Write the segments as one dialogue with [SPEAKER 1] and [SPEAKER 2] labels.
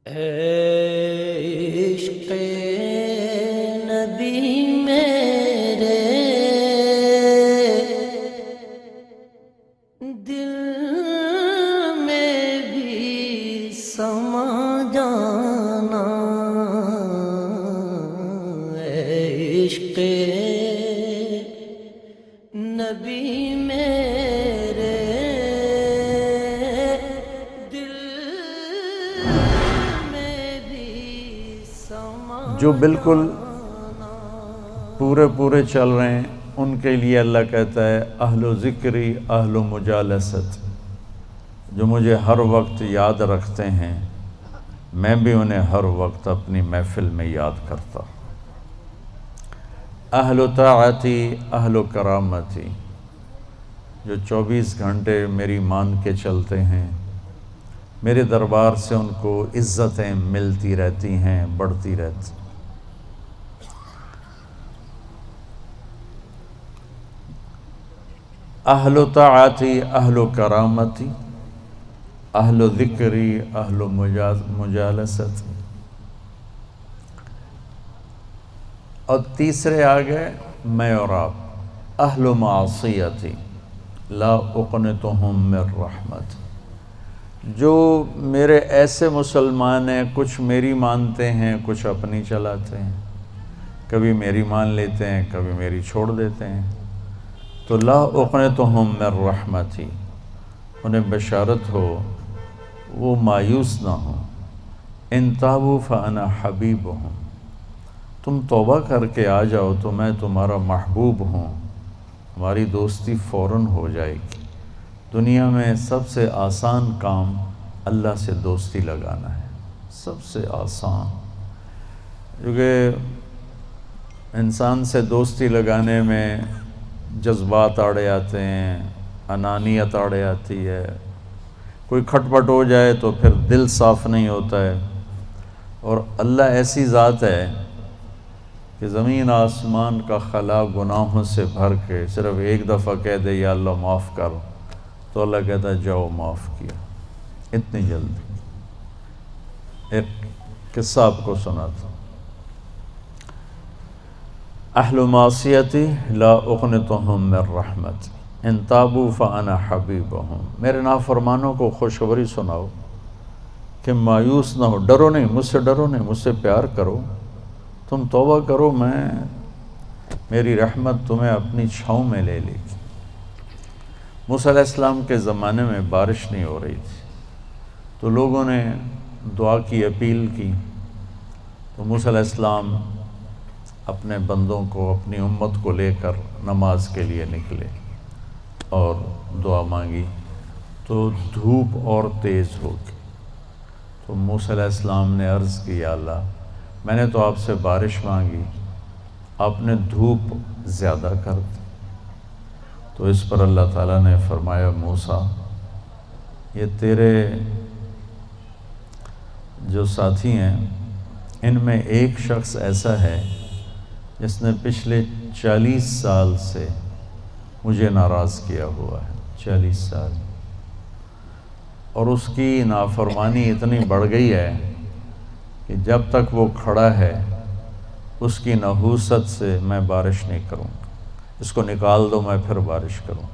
[SPEAKER 1] عشق نبی میرے دل میں بھی سما جانا، عشق نبی میرے دل میں بھی سما
[SPEAKER 2] جو بالکل پورے چل رہے ہیں ان کے لیے اللہ کہتا ہے اہل و ذکری اہل و مجالست، جو مجھے ہر وقت یاد رکھتے ہیں میں بھی انہیں ہر وقت اپنی محفل میں یاد کرتا ہوں۔ اہل و طاعتی اہل و کرامتی، جو 24 گھنٹے میری مان کے چلتے ہیں، میرے دربار سے ان کو عزتیں ملتی رہتی ہیں، بڑھتی رہتی۔ اہل و طاعتی اہل و کرامتی اہل و ذکری اہل و مجالست، اور تیسرے آگئے میں اور آپ اہل و معصیتی لا اقنتہم من رحمت، جو میرے ایسے مسلمان ہیں کچھ میری مانتے ہیں کچھ اپنی چلاتے ہیں، کبھی میری مان لیتے ہیں کبھی میری چھوڑ دیتے ہیں، تو لا اقنتہم من رحمتی، انہیں بشارت ہو وہ مایوس نہ ہوں، ان تابوا فانا حبیبہم، تم توبہ کر کے آ جاؤ تو میں تمہارا محبوب ہوں، ہماری دوستی فوراً ہو جائے گی۔ دنیا میں سب سے آسان کام اللہ سے دوستی لگانا ہے، سب سے آسان، کیونکہ انسان سے دوستی لگانے میں جذبات آڑے آتے ہیں، انانیت آڑے آتی ہے، کوئی کھٹ پٹ ہو جائے تو پھر دل صاف نہیں ہوتا ہے، اور اللہ ایسی ذات ہے کہ زمین آسمان کا خلا گناہوں سے بھر کے صرف ایک دفعہ کہہ دے یا اللہ معاف کر، تو اللہ کہتا ہے جاؤ معاف کیا، اتنی جلدی۔ ایک قصہ آپ کو سناتا ہوں۔ اہل معصیتی لا اقنتہم من رحمت ان تابوا فانا حبیبہم، میرے نافرمانوں کو خوشخبری سناؤ کہ مایوس نہ ہو، ڈرو نہیں، مجھ سے ڈرو نہیں، مجھ سے پیار کرو، تم توبہ کرو، میری رحمت تمہیں اپنی چھاؤں میں لے لے گی۔ موسیٰ علیہ السلام کے زمانے میں بارش نہیں ہو رہی تھی، تو لوگوں نے دعا کی اپیل کی، تو موسیٰ علیہ السلام اپنے بندوں کو اپنی امت کو لے کر نماز کے لیے نکلے اور دعا مانگی، تو دھوپ اور تیز ہو گئی۔ تو موسیٰ علیہ السلام نے عرض کی یا اللہ میں نے تو آپ سے بارش مانگی، آپ نے دھوپ زیادہ کر دی۔ تو اس پر اللہ تعالیٰ نے فرمایا موسیٰ یہ تیرے جو ساتھی ہیں ان میں ایک شخص ایسا ہے جس نے پچھلے 40 سال سے مجھے ناراض کیا ہوا ہے، 40 سال، اور اس کی نافرمانی اتنی بڑھ گئی ہے کہ جب تک وہ کھڑا ہے اس کی نحوست سے میں بارش نہیں کروں گا، اس کو نکال دو میں پھر بارش کروں گا۔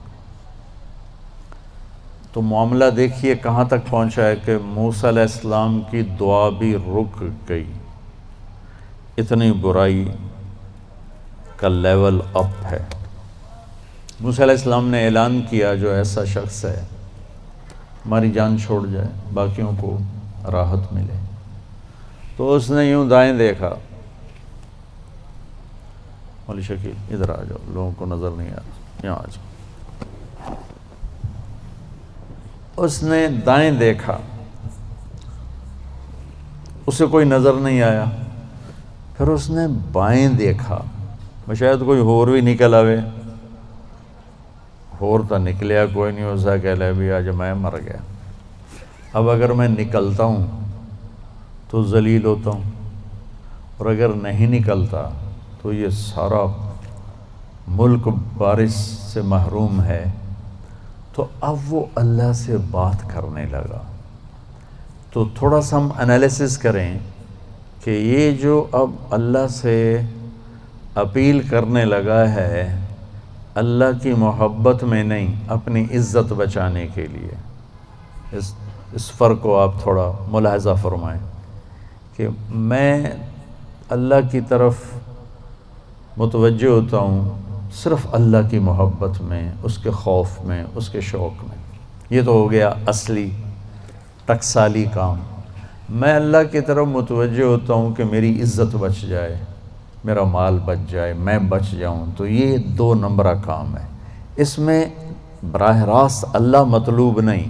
[SPEAKER 2] تو معاملہ دیکھیے کہاں تک پہنچا ہے کہ موسیٰ علیہ السلام کی دعا بھی رک گئی، اتنی برائی کا لیول اپ ہے۔ موسیٰ علیہ السلام نے اعلان کیا جو ایسا شخص ہے ہماری جان چھوڑ جائے باقیوں کو راحت ملے، تو اس نے یوں دائیں دیکھا، مولی شکیل ادھر آ جاؤ، لوگوں کو نظر نہیں آ رہا، یہاں آ جاؤ۔ اس نے دائیں دیکھا، اسے کوئی نظر نہیں آیا، پھر اس نے بائیں دیکھا، شاید کوئی ہور بھی نکل آوے، ہور تو نکلیا کوئی نہیں، اسا کہہ لے بھی آج میں مر گیا، اب اگر میں نکلتا ہوں تو ذلیل ہوتا ہوں، اور اگر نہیں نکلتا تو یہ سارا ملک بارش سے محروم ہے۔ تو اب وہ اللہ سے بات کرنے لگا، تو تھوڑا سا ہم انالیسس کریں کہ یہ جو اب اللہ سے اپیل کرنے لگا ہے اللہ کی محبت میں نہیں، اپنی عزت بچانے کے لیے، اس فرق کو آپ تھوڑا ملاحظہ فرمائیں کہ میں اللہ کی طرف متوجہ ہوتا ہوں صرف اللہ کی محبت میں، اس کے خوف میں، اس کے شوق میں۔ یہ تو ہو گیا اصلی ٹکسالی کام۔ میں اللہ کی طرف متوجہ ہوتا ہوں کہ میری عزت بچ جائے، میرا مال بچ جائے، میں بچ جاؤں، تو یہ 2 نمبرہ کام ہے۔ اس میں براہ راست اللہ مطلوب نہیں،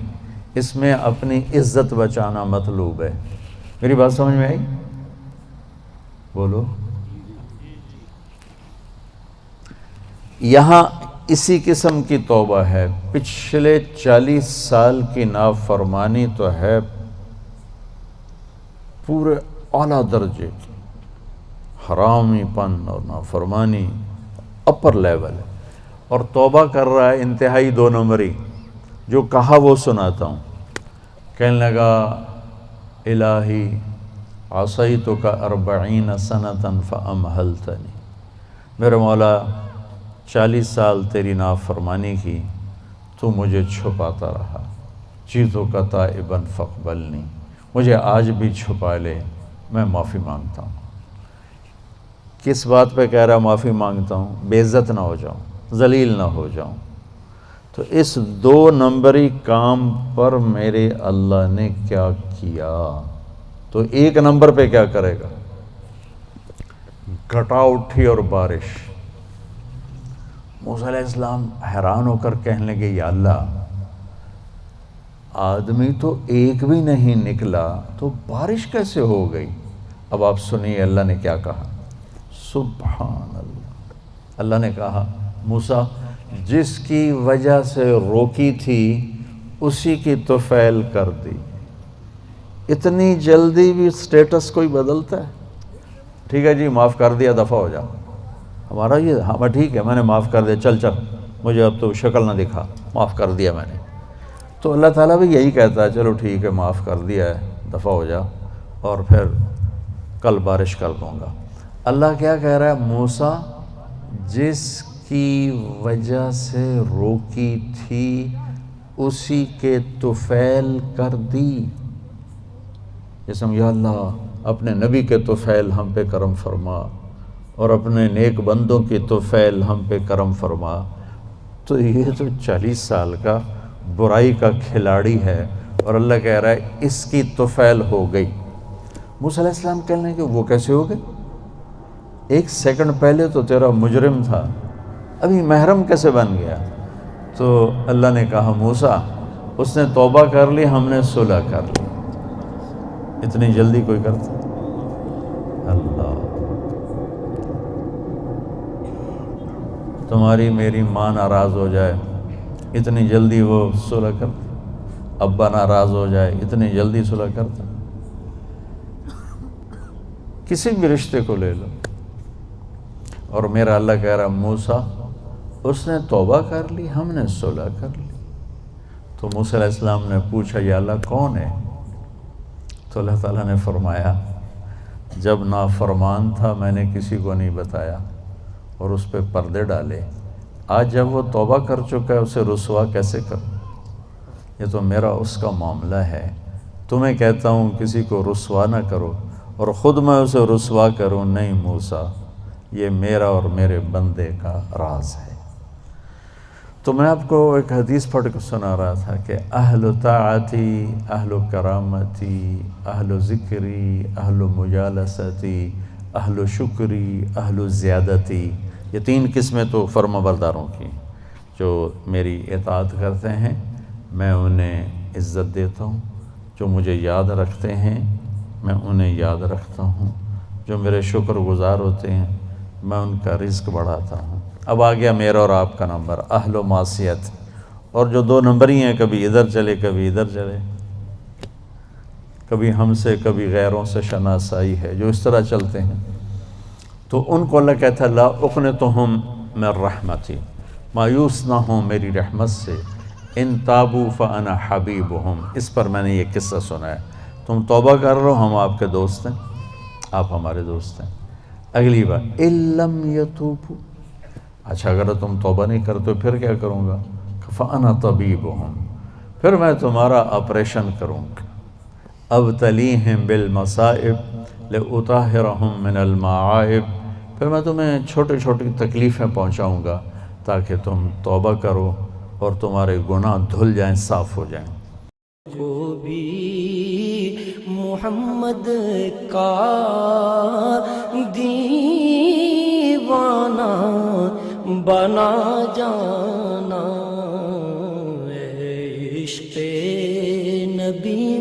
[SPEAKER 2] اس میں اپنی عزت بچانا مطلوب ہے۔ میری بات سمجھ میں آئی؟ بولو۔ یہاں اسی قسم کی توبہ ہے، پچھلے 40 سال کی نافرمانی تو ہے پورے اعلیٰ درجے کی، حرامی پن اور نافرمانی اپر لیول ہے، اور توبہ کر رہا ہے انتہائی 2 نمبری۔ جو کہا وہ سناتا ہوں۔ کہنے لگا الہی عصیتک 40 سنة فامہلتنی، میرے مولا 40 سال تیری نافرمانی کی، تو مجھے چھپاتا رہا، جئتک تائبا فاقبلنی، مجھے آج بھی چھپا لے، میں معافی مانگتا ہوں۔ کس بات پہ کہہ رہا معافی مانگتا ہوں؟ بے عزت نہ ہو جاؤں، ذلیل نہ ہو جاؤں۔ تو اس 2 نمبری کام پر میرے اللہ نے کیا کیا؟ تو 1 نمبر پہ کیا کرے گا؟ گھٹا اٹھی اور بارش۔ موسیٰ علیہ السلام حیران ہو کر کہنے لگے یا اللہ، آدمی تو ایک بھی نہیں نکلا تو بارش کیسے ہو گئی؟ اب آپ سنیے اللہ نے کیا کہا۔ سبحان اللہ، اللہ نے کہا موسیٰ جس کی وجہ سے روکی تھی اسی کی طفیل کر دی۔ اتنی جلدی بھی سٹیٹس کوئی بدلتا ہے؟ ٹھیک ہے جی معاف کر دیا، دفع ہو جا۔ ہمارا یہ ہاں ٹھیک ہے میں نے معاف کر دیا، چل مجھے اب تو شکل نہ دکھا، معاف کر دیا میں نے۔ تو اللہ تعالیٰ بھی یہی کہتا ہے چلو ٹھیک ہے معاف کر دیا ہے، دفع ہو جا، اور پھر کل بارش کر دوں گا۔ اللہ کیا کہہ رہا ہے؟ موسیٰ جس کی وجہ سے روکی تھی اسی کے طفیل کر دی۔ جیسے یا اللہ اپنے نبی کے طفیل ہم پہ کرم فرما، اور اپنے نیک بندوں کی طفیل ہم پہ کرم فرما۔ تو یہ تو 40 سال کا برائی کا کھلاڑی ہے، اور اللہ کہہ رہا ہے اس کی طفیل ہو گئی۔ موسیٰ علیہ السلام کہنے لگے وہ کیسے ہو گئی؟ 1 سیکنڈ پہلے تو تیرا مجرم تھا، ابھی محرم کیسے بن گیا؟ تو اللہ نے کہا موسیٰ اس نے توبہ کر لی، ہم نے صلح کر لی۔ اتنی جلدی کوئی کرتا؟ اللہ، تمہاری میری ماں ناراض ہو جائے اتنی جلدی وہ صلح کرتا؟ ابا ناراض ہو جائے اتنی جلدی صلح کرتا؟ کسی بھی رشتے کو لے لو، اور میرا اللہ کہہ رہا موسیٰ اس نے توبہ کر لی، ہم نے صلح کر لی۔ تو موسیٰ علیہ السلام نے پوچھا یا اللہ کون ہے؟ تو اللہ تعالیٰ نے فرمایا جب نافرمان تھا میں نے کسی کو نہیں بتایا اور اس پہ پردے ڈالے، آج جب وہ توبہ کر چکا ہے اسے رسوا کیسے کروں؟ یہ تو میرا اس کا معاملہ ہے، تمہیں کہتا ہوں کسی کو رسوا نہ کرو اور خود میں اسے رسوا کروں نہیں موسیٰ، یہ میرا اور میرے بندے کا راز ہے۔ تو میں آپ کو ایک حدیث پڑھ کے سنا رہا تھا کہ اہل طاعتی، اہل کرامتی، اہل ذکری، اہل مجالستی، اہل شکری، اہل زیادتی، یہ 3 قسمیں تو فرما برداروں کی جو میری اطاعت کرتے ہیں میں انہیں عزت دیتا ہوں، جو مجھے یاد رکھتے ہیں میں انہیں یاد رکھتا ہوں، جو میرے شکر گزار ہوتے ہیں میں ان کا رزق بڑھاتا ہوں۔ اب آ گیا میرا اور آپ کا نمبر، اہل و معصیت، اور جو 2 نمبری ہیں کبھی ادھر چلے کبھی ادھر چلے، کبھی ہم سے کبھی غیروں سے شناسائی ہے، جو اس طرح چلتے ہیں، تو ان کو اللہ کہتا ہے لا اقنطہم من رحمتی، مایوس نہ ہوں میری رحمت سے، ان تابوا فانا حبیبہم۔ اس پر میں نے یہ قصہ سنا ہے، تو تم توبہ کر لو، ہم آپ کے دوست ہیں، آپ ہمارے دوست ہیں۔ اگلی بات اِلَّمْ يَتُوبُوا، اچھا اگر تم توبہ نہیں کرتے پھر کیا کروں گا؟ فَأَنَا طَبِيبُهُمْ، پھر میں تمہارا آپریشن کروں گا۔ أَبْتَلِيهِمْ بِالْمَصَائِبِ لِأُطَهِّرَهُمْ مِنَ الْمَعَائِبِ، پھر میں تمہیں چھوٹی چھوٹی تکلیفیں پہنچاؤں گا تاکہ تم توبہ کرو اور تمہارے گناہ دھل جائیں، صاف ہو جائیں۔
[SPEAKER 1] کو بھی محمد کا دیوانہ بنا جانا، عشق نبی